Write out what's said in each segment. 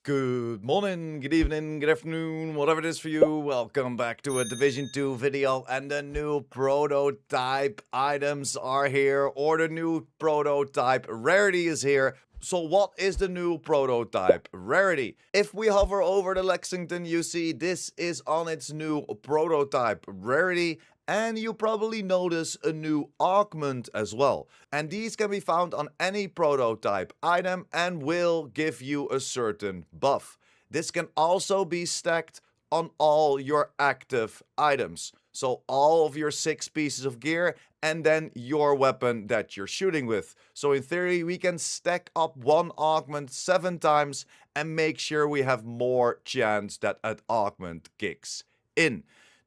Good morning, good evening, good afternoon, whatever it is for you. Welcome back to a Division 2 video, and the new prototype items are here, or the new prototype Rarity is here. So what is the new prototype Rarity? If we hover over the Lexington, you see this is on its new prototype Rarity, and you probably notice a new augment as well. And these can be found on any prototype item and will give you a certain buff. This can also be stacked on all your active items. So all of your 6 pieces of gear and then your weapon that you're shooting with. So in theory, we can stack up one augment 7 times and make sure we have more chance that an augment kicks in.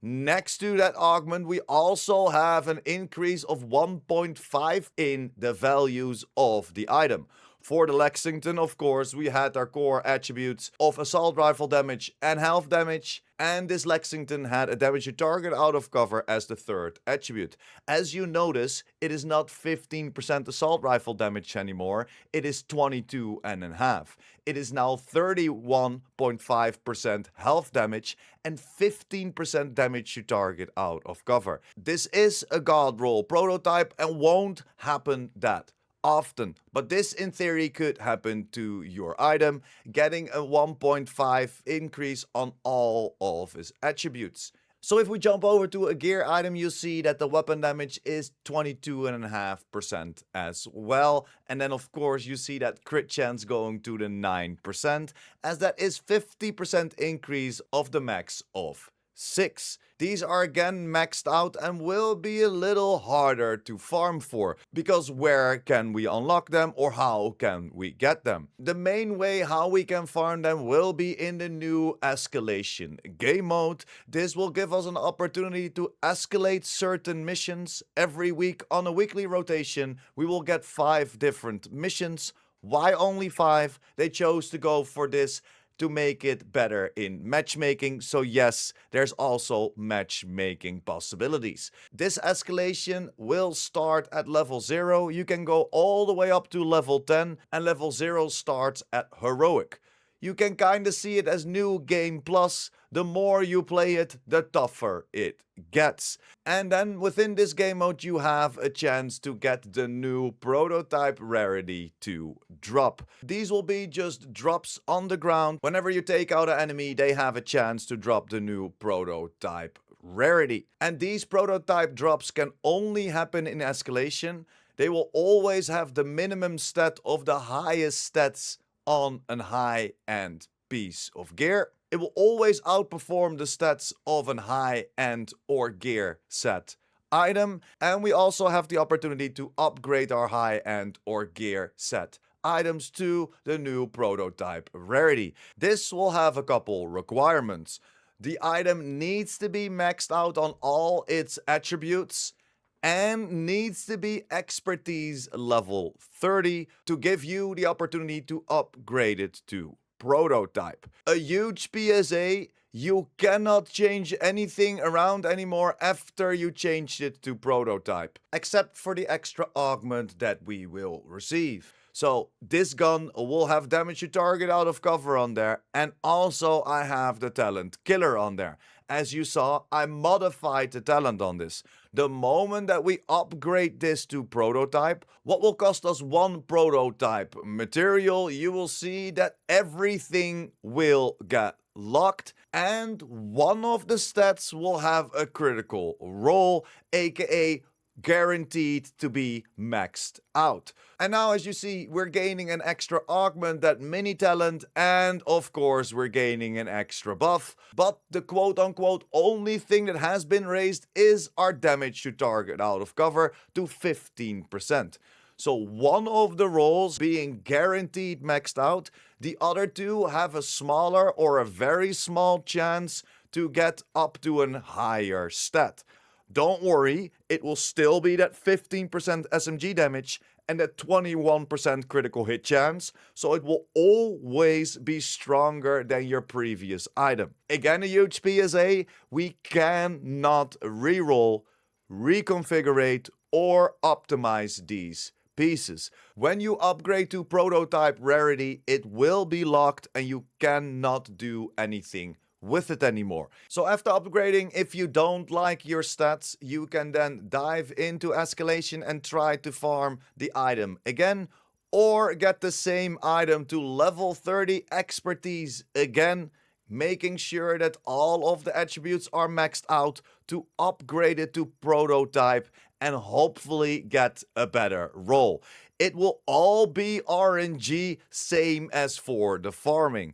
Next to that augment, we also have an increase of 1.5 in the values of the item. For the Lexington, of course, we had our core attributes of assault rifle damage and health damage, and this Lexington had a damage to target out of cover as the third attribute. As you notice, it is not 15% assault rifle damage anymore, it is 22.5. It is now 31.5% health damage and 15% damage to target out of cover. This is a god roll prototype and won't happen that often, but this in theory could happen to your item, getting a 1.5 increase on all of his attributes. So if we jump over to a gear item, you see that the weapon damage is 22.5% as well. And then of course you see that crit chance going to the 9%, as that is 50% increase of the max of 6. These are again maxed out and will be a little harder to farm for, because where can we unlock them or how can we get them? The main way how we can farm them will be in the new escalation game mode. This will give us an opportunity to escalate certain missions every week on a weekly rotation. We will get 5 different missions. Why only 5? They chose to go for this to make it better in matchmaking. So yes, there's also matchmaking possibilities. This escalation will start at level 0. You can go all the way up to level 10, and level 0 starts at heroic. You can kinda see it as new game plus. The more you play it, the tougher it gets. And then within this game mode, you have a chance to get the new prototype Rarity to drop. These will be just drops on the ground. Whenever you take out an enemy, they have a chance to drop the new prototype Rarity. And these prototype drops can only happen in escalation. They will always have the minimum stat of the highest stats on a high-end piece of gear. It will always outperform the stats of a high-end or gear set item, and we also have the opportunity to upgrade our high-end or gear set items to the new prototype Rarity. This will have a couple requirements. The item needs to be maxed out on all its attributes and needs to be expertise level 30 to give you the opportunity to upgrade it to prototype. A huge PSA, you cannot change anything around anymore after you changed it to prototype, except for the extra augment that we will receive. So this gun will have damage to target out of cover on there, and also I have the talent killer on there. As you saw, I modified the talent on this. The moment that we upgrade this to prototype, what will cost us 1 prototype material, you will see that everything will get locked, and one of the stats will have a critical role, aka guaranteed to be maxed out. And now as you see, we're gaining an extra augment, that mini talent, and of course we're gaining an extra buff. But the quote-unquote only thing that has been raised is our damage to target out of cover to 15%. So one of the roles being guaranteed maxed out, the other 2 have a smaller or a very small chance to get up to a higher stat. Don't worry, it will still be that 15% SMG damage and that 21% critical hit chance, so it will always be stronger than your previous item. Again, a huge PSA, we cannot reroll, reconfigure, or optimize these pieces. When you upgrade to prototype rarity, it will be locked and you cannot do anything with it anymore. So after upgrading, if you don't like your stats, you can then dive into escalation and try to farm the item again, or get the same item to level 30 expertise again, making sure that all of the attributes are maxed out to upgrade it to prototype and hopefully get a better roll. It will all be RNG, same as for the farming.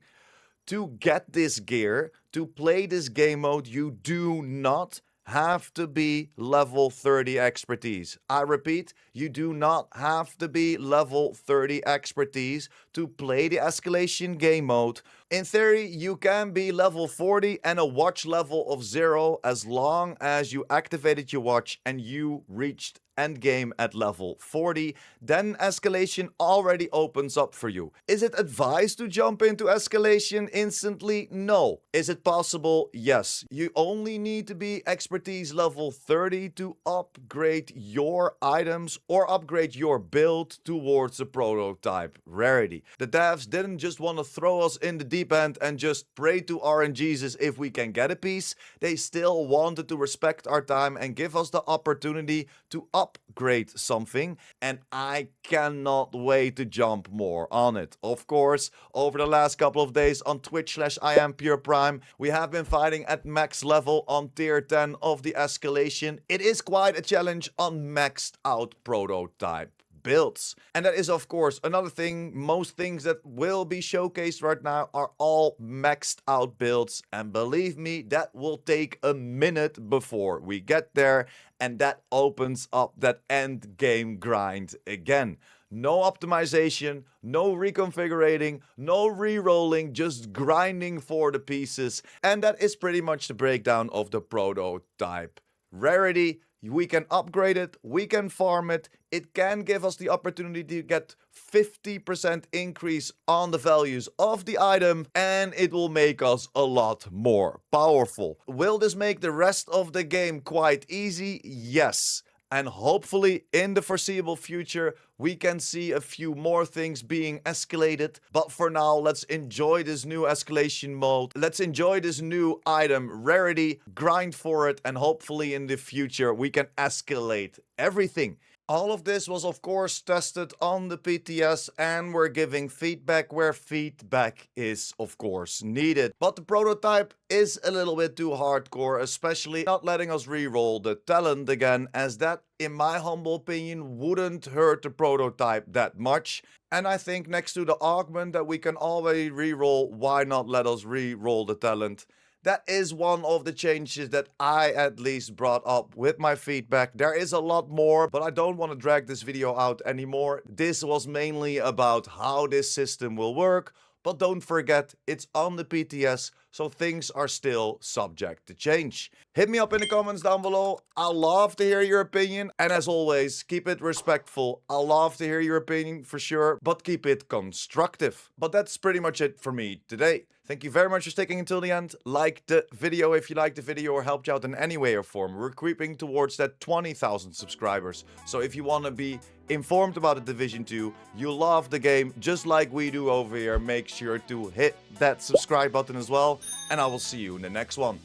To get this gear, to play this game mode, you do not have to be level 30 expertise. I repeat, you do not have to be level 30 expertise to play the escalation game mode. In theory, you can be level 40 and a watch level of 0 as long as you activated your watch and you reached endgame at level 40, then escalation already opens up for you. Is it advised to jump into escalation instantly? No. Is it possible? Yes. You only need to be expertise level 30 to upgrade your items or upgrade your build towards the prototype rarity. The devs didn't just want to throw us in the deep end and just pray to RNGs if we can get a piece. They still wanted to respect our time and give us the opportunity to upgrade something, and I cannot wait to jump more on it. Of course, over the last couple of days on Twitch/IamPurePrime, we have been fighting at max level on tier 10 of the escalation. It is quite a challenge on maxed out prototype builds. And that is of course another thing. Most things that will be showcased right now are all maxed out builds, and believe me, that will take a minute before we get there, and that opens up that end game grind again. No optimization, no reconfiguring, no re-rolling, just grinding for the pieces. And that is pretty much the breakdown of the prototype rarity. We can upgrade it, we can farm it, it can give us the opportunity to get 50% increase on the values of the item, and it will make us a lot more powerful. Will this make the rest of the game quite easy? Yes. And hopefully in the foreseeable future we can see a few more things being escalated. But for now, let's enjoy this new escalation mode. Let's enjoy this new item rarity, grind for it, and hopefully in the future we can escalate everything. All of this was of course tested on the PTS, and we're giving feedback where feedback is of course needed. But the prototype is a little bit too hardcore, especially not letting us reroll the talent again, as that in my humble opinion wouldn't hurt the prototype that much. And I think next to the augment that we can already reroll, why not let us reroll the talent? That is one of the changes that I at least brought up with my feedback. There is a lot more, but I don't want to drag this video out anymore. This was mainly about how this system will work, but don't forget, it's on the PTS, so things are still subject to change. Hit me up in the comments down below. I'll love to hear your opinion, and as always, keep it respectful. I'll love to hear your opinion for sure, but keep it constructive. But that's pretty much it for me today. Thank you very much for sticking until the end. Like the video if you liked the video or helped you out in any way or form. We're creeping towards that 20,000 subscribers. So if you want to be informed about the Division 2, you love the game just like we do over here, make sure to hit that subscribe button as well. And I will see you in the next one.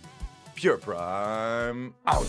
Pure Prime out.